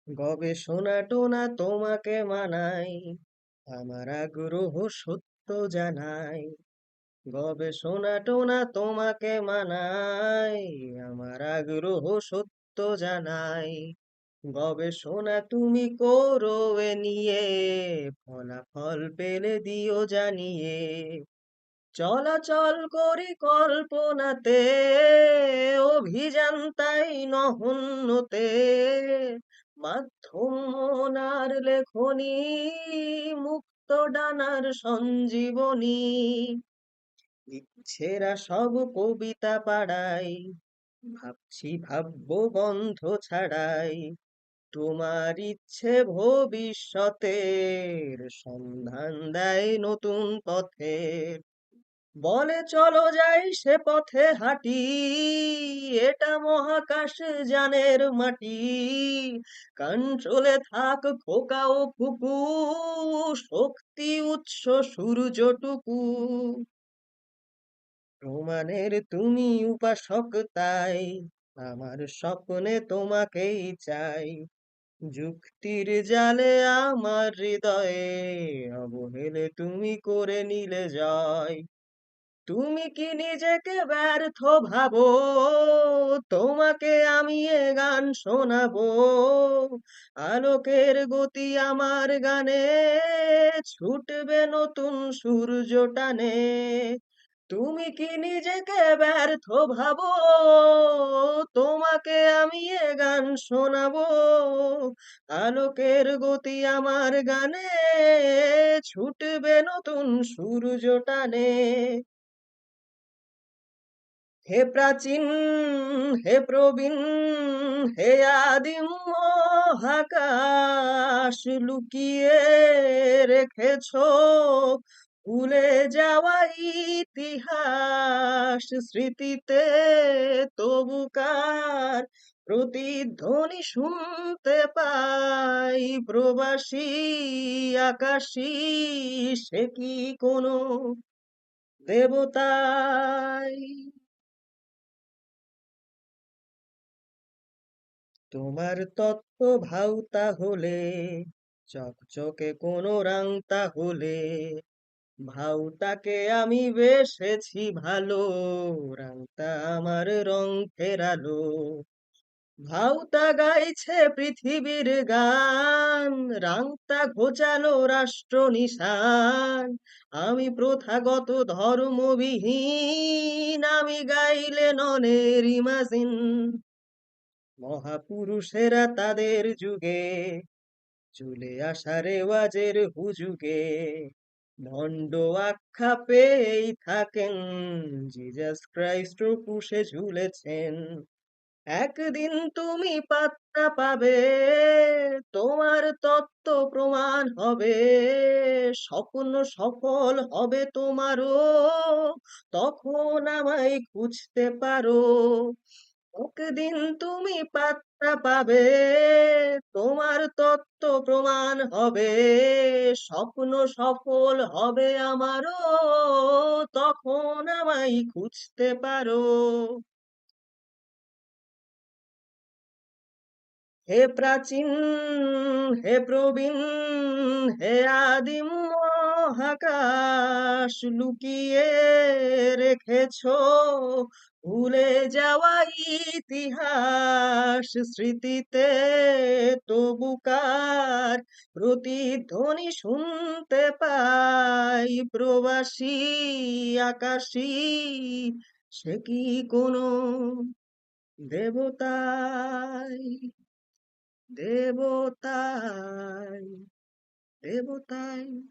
গবেষণা টোনা তোমাকে মানাই, আমার আগ্রহ সত্য জানাই। গবেষণা টোনা তোমাকে মানাই, আমার আগ্রহ সত্য জানাই। গবেষণা তুমি করো এ নিয়ে, ফলাফল পেলে দিও জানিয়ে। চলাচল করি কল্পনাতে, অভিযান তাই নহন্যতে। মাধ্যম মনার লেখনী, মুক্ত ডানার সঞ্জীবনী। ইচ্ছেরা সব কবিতা পাড়াই, ভাবছি ভাববো গন্ধ ছাড়াই। তোমার ইচ্ছে ভবিষ্যতের সন্ধান দেয় নতুন পথের। বলে চলো যাই সে পথে হাঁটি, এটা মহাকাশ যানের মাটি। কন্ট্রোলে থাক খোকা ও ফুপু, শক্তি উৎস সূর্যটুকু। প্রমাণের তুমি উপাসক তাই, আমার স্বপ্নে তোমাকেই চাই। যুক্তির জালে আমার হৃদয়ে অবহেলে তুমি করে নিলে জয়। তুমি কি নিজেকে ব্যর্থ ভাবো? তোমাকে আমি এ গান শোনাবো। আলোকের গতি আমার গানে, ছুটবে নতুন সূর্য টানে। তুমি কি নিজেকে ব্যর্থ ভাবো? তোমাকে আমি এ গান শোনাবো। আলোকের গতি আমার গানে, ছুটবে নতুন সূর্য টানে। হে প্রাচীন, হে প্রবীণ, হে আদিম মহাকাশ, লুকিয়ে রেখেছো ভুলে যাওয়া ইতিহাস। স্মৃতিতে তবুকার প্রতিধ্বনি শুনতে পাই। প্রবাসী আকাশী, সে কি কোনো দেবতাই? তোমার তত্ত্ব ভাউতা হলে, চকচকে কোনো রাংতা হলে। ভাউতাকে আমি বেসেছি ভালো, রাংতা আমার রং ফেরালো। ভাউতা গাইছে পৃথিবীর গান, রাংতা ঘোচালো রাষ্ট্র নিশান। আমি প্রথাগত ধর্মবিহীন, আমি গাইলে ননের ইমাজিন। মহাপুরুষেরা তাদের যুগে চলে আসা রেওয়াজের হুজুগে ভণ্ড আখ্যা পেয়েই থাকেন। জিজাস ক্রাইস্ট পুষে ঝুলেছেন। একদিন তুমি পাত্তা পাবে, তোমার তত্ত্ব প্রমাণ হবে। স্বপ্ন সফল হবে তোমারও, তখন আমায় খুঁজতে পারো। একদিন তুমি পাত্তা পাবে, তোমার তত্ত্ব প্রমাণ হবে। স্বপ্ন সফল হবে আমারও, তখন আমায় খুঁজতে পারো। হে প্রাচীন, হে প্রবীণ, হে আদিম মহাকাশ, লুকিয়ে রেখেছো ভুলে যাওয়া ইতিহাস। স্মৃতিতে তবুকার প্রতিধ্বনি শুনতে পাই। প্রবাসী আকাশী, সে কি কোনো দেবতাই? দেবতাই, দেবতাই।